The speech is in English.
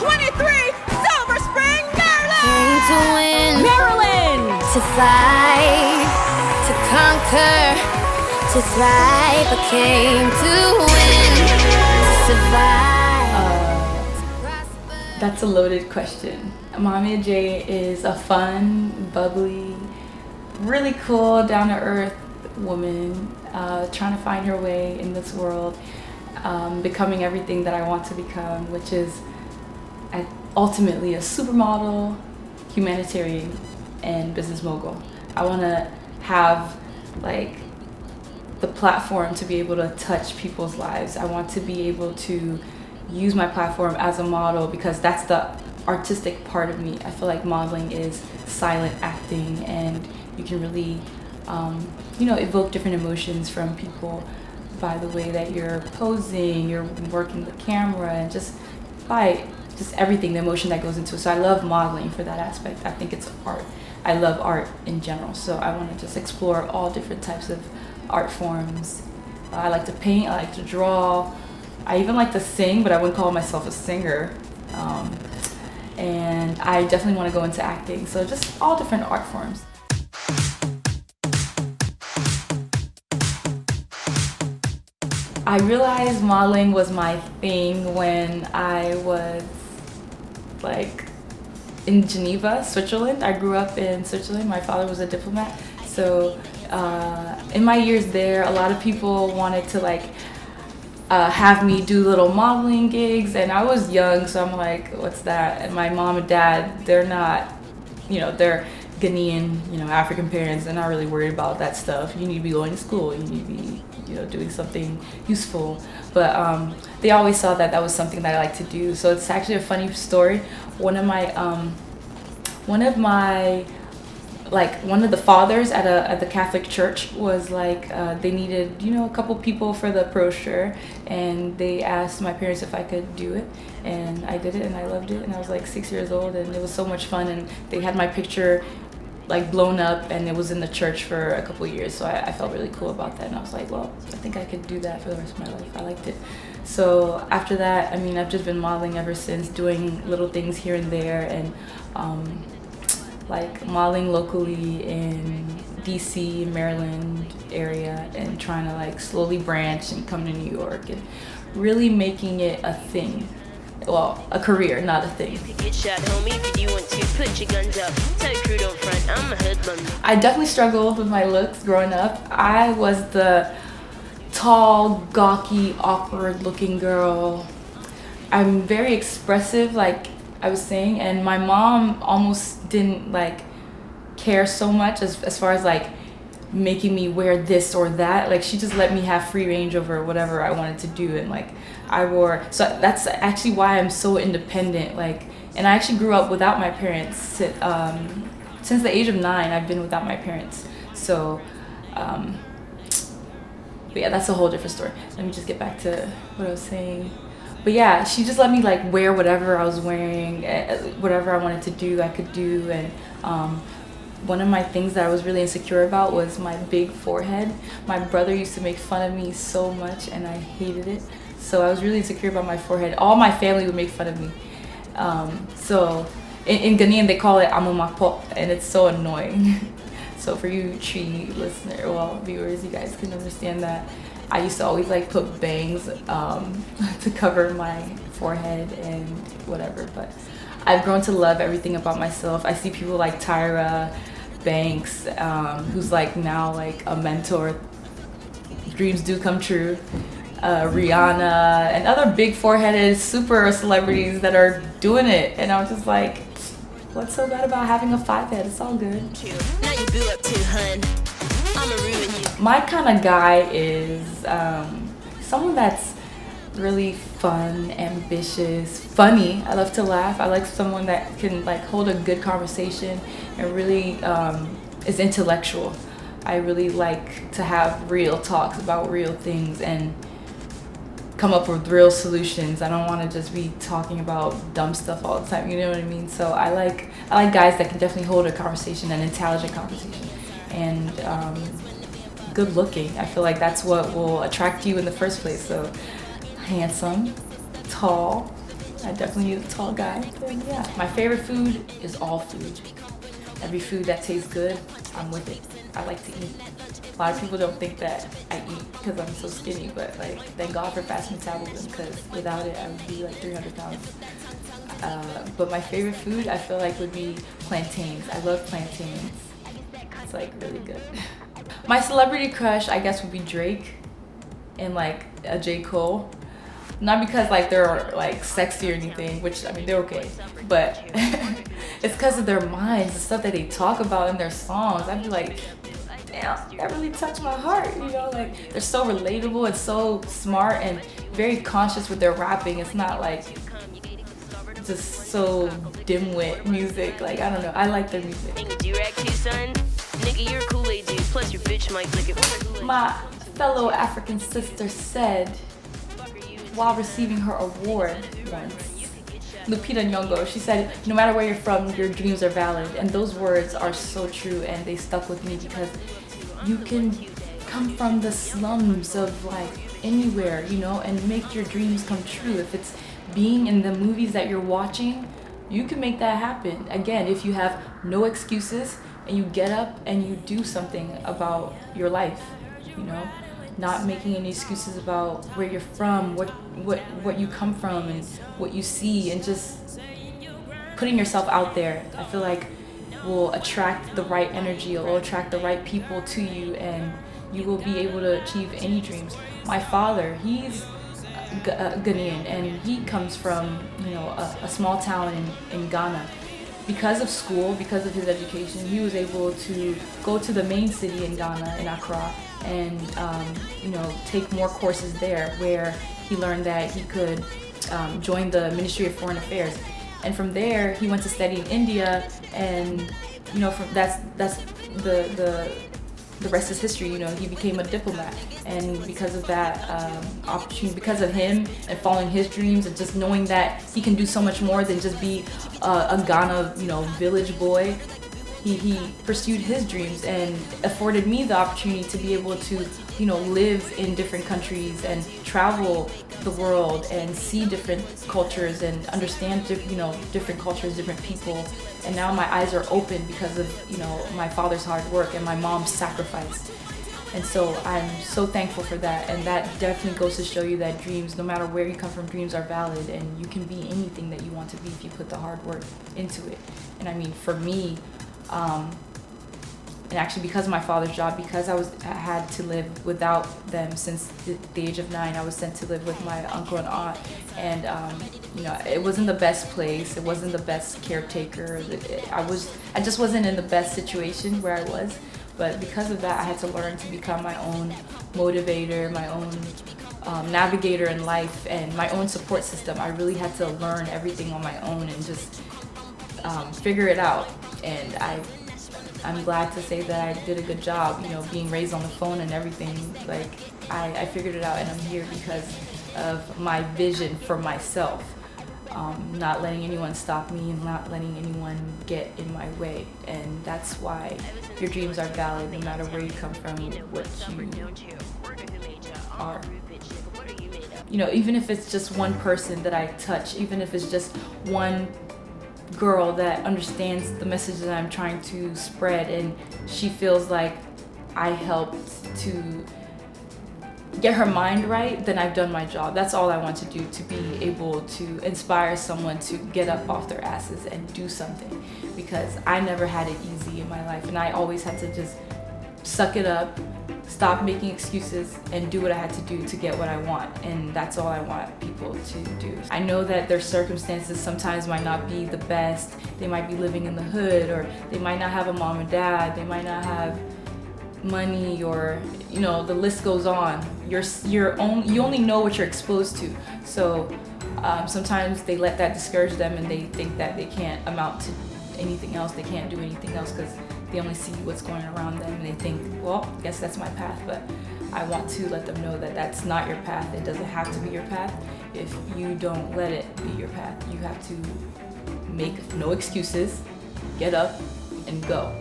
2023 Silver Spring, Maryland! Came to win, Maryland! to fight, to conquer, to thrive. I came to win, to survive. That's a loaded question. Mame Adjei is a fun, bubbly, really cool, down-to-earth woman trying to find her way in this world, becoming everything that I want to become, which is ultimately a supermodel, humanitarian, and business mogul. I want to have like the platform to be able to touch people's lives. I want to be able to use my platform as a model because that's the artistic part of me. I feel like modeling is silent acting, and you can really evoke different emotions from people by the way that you're posing, you're working the camera, and just by everything, the emotion that goes into it. So I love modeling for that aspect. I think it's art. I love art in general, so I want to just explore all different types of art forms. I like to paint, I like to draw, I even like to sing, but I wouldn't call myself a singer. And I definitely want to go into acting, so just all different art forms. I realized modeling was my thing when I was like in Geneva, Switzerland. I grew up in Switzerland. My father was a diplomat. So in my years there, a lot of people wanted to like have me do little modeling gigs, and I was young, so I'm like, what's that? And my mom and dad, they're not, they're Ghanaian, African parents. They're not really worried about that stuff. You need to be going to school. You need to be, doing something useful. But they always saw that was something that I like to do. So it's actually a funny story. One of the fathers at the Catholic Church was like, they needed, a couple people for the brochure, and they asked my parents if I could do it, and I did it, and I loved it, and I was like 6 years old, and it was so much fun, and they had my picture like blown up, and it was in the church for a couple years, so I felt really cool about that, and I was like, well, I think I could do that for the rest of my life. I liked it. So after that, I've just been modeling ever since, doing little things here and there, and like modeling locally in DC, Maryland area, and trying to like slowly branch and come to New York and really making it a thing. Well, a career, not a thing. I definitely struggled with my looks growing up. I was the tall, gawky, awkward looking girl. I'm very expressive, like I was saying, and my mom almost didn't like care so much as far as like making me wear this or that. Like she just let me have free range over whatever I wanted to do, and like so that's actually why I'm so independent. Like, and I actually grew up without my parents. Since the age of 9, I've been without my parents. So but yeah, that's a whole different story. Let me just get back to what I was saying. But yeah, she just let me like wear whatever I was wearing, whatever I wanted to do, I could do. And one of my things that I was really insecure about was my big forehead. My brother used to make fun of me so much, and I hated it. So I was really insecure about my forehead. All my family would make fun of me. So in Ghanaian, they call it amumakpo, and it's so annoying. So for you Tree viewers, you guys can understand that. I used to always like put bangs to cover my forehead and whatever, but I've grown to love everything about myself. I see people like Tyra Banks, who's like now like a mentor. Dreams do come true. Rihanna and other big foreheaded super celebrities that are doing it, and I'm just like, what's so bad about having a 5 head? It's all good. Now you blew up too, hun. I'ma ruin you. My kind of guy is someone that's really fun, ambitious, funny. I love to laugh. I like someone that can like hold a good conversation and really is intellectual. I really like to have real talks about real things and come up with real solutions. I don't want to just be talking about dumb stuff all the time, you know what I mean? So I like guys that can definitely hold a conversation, an intelligent conversation, and good looking. I feel like that's what will attract you in the first place. So handsome, tall, I definitely need a tall guy. And yeah, my favorite food is all food. Every food that tastes good, I'm with it. I like to eat. A lot of people don't think that I eat because I'm so skinny, but like, thank God for fast metabolism, because without it, I would be like 300 pounds. But my favorite food, I feel like, would be plantains. I love plantains. It's like really good. My celebrity crush, I guess, would be Drake and like J. Cole. Not because like they're like sexy or anything, which I mean they're okay, but it's because of their minds, the stuff that they talk about in their songs. I'd be like, damn, that really touched my heart, you know? Like, they're so relatable and so smart and very conscious with their rapping. It's not like just so dimwit music. Like, I don't know, I like their music. My fellow African sister said, while receiving her award once, LUPITA NYONG'O, she said, no matter where you're from, your dreams are valid. And those words are so true, and they stuck with me, because you can come from the slums of like anywhere, you know, and make your dreams come true. If it's being in the movies that you're watching, you can make that happen. Again, if you have no excuses and you get up and you do something about your life, you know? Not making any excuses about where you're from, what you come from, and what you see, and just putting yourself out there, I feel like will attract the right energy, it will attract the right people to you, and you will be able to achieve any dreams. My father, he's Ghanaian, and he comes from, you know, a small town in Ghana. Because of school, because of his education, he was able to go to the main city in Ghana, in Accra, and you know, take more courses there, where he learned that he could join the Ministry of Foreign Affairs. And from there, he went to study in India, and you know, that's the rest is history. You know, he became a diplomat, and because of that opportunity, because of him and following his dreams, and just knowing that he can do so much more than just be a Ghana, you know, village boy, he pursued his dreams and afforded me the opportunity to be able to, you know, live in different countries and travel the world and see different cultures and understand, you know, different cultures, different people. And now my eyes are open because of, you know, my father's hard work and my mom's sacrifice. And so I'm so thankful for that. And that definitely goes to show you that dreams, no matter where you come from, dreams are valid, and you can be anything that you want to be if you put the hard work into it. And I mean, for me, and actually because of my father's job, because I had to live without them since the age of 9, I was sent to live with my uncle and aunt, and you know, it wasn't the best place, it wasn't the best caretaker, I just wasn't in the best situation where I was. But because of that, I had to learn to become my own motivator, my own navigator in life, and my own support system. I really had to learn everything on my own and just figure it out. And I'm glad to say that I did a good job, you know, being raised on the phone and everything. Like, I figured it out, and I'm here because of my vision for myself. Not letting anyone stop me and not letting anyone get in my way. And that's why your dreams are valid, no matter where you come from, what you are. You know, even if it's just one person that I touch, even if it's just one girl that understands the message that I'm trying to spread, and she feels like I helped to get her mind right, then I've done my job. That's all I want to do, to be able to inspire someone to get up off their asses and do something, because I never had it easy in my life, and I always had to just suck it up, stop making excuses, and do what I had to do to get what I want. And that's all I want people to do. I know that their circumstances sometimes might not be the best. They might be living in the hood, or they might not have a mom and dad, they might not have money, or, you know, the list goes on. You only know what you're exposed to. So sometimes they let that discourage them, and they think that they can't amount to anything else, they can't do anything else, because they only see what's going around them, and they think, well, I guess that's my path. But I want to let them know that that's not your path. It doesn't have to be your path. If you don't let it be your path, you have to make no excuses, get up and go.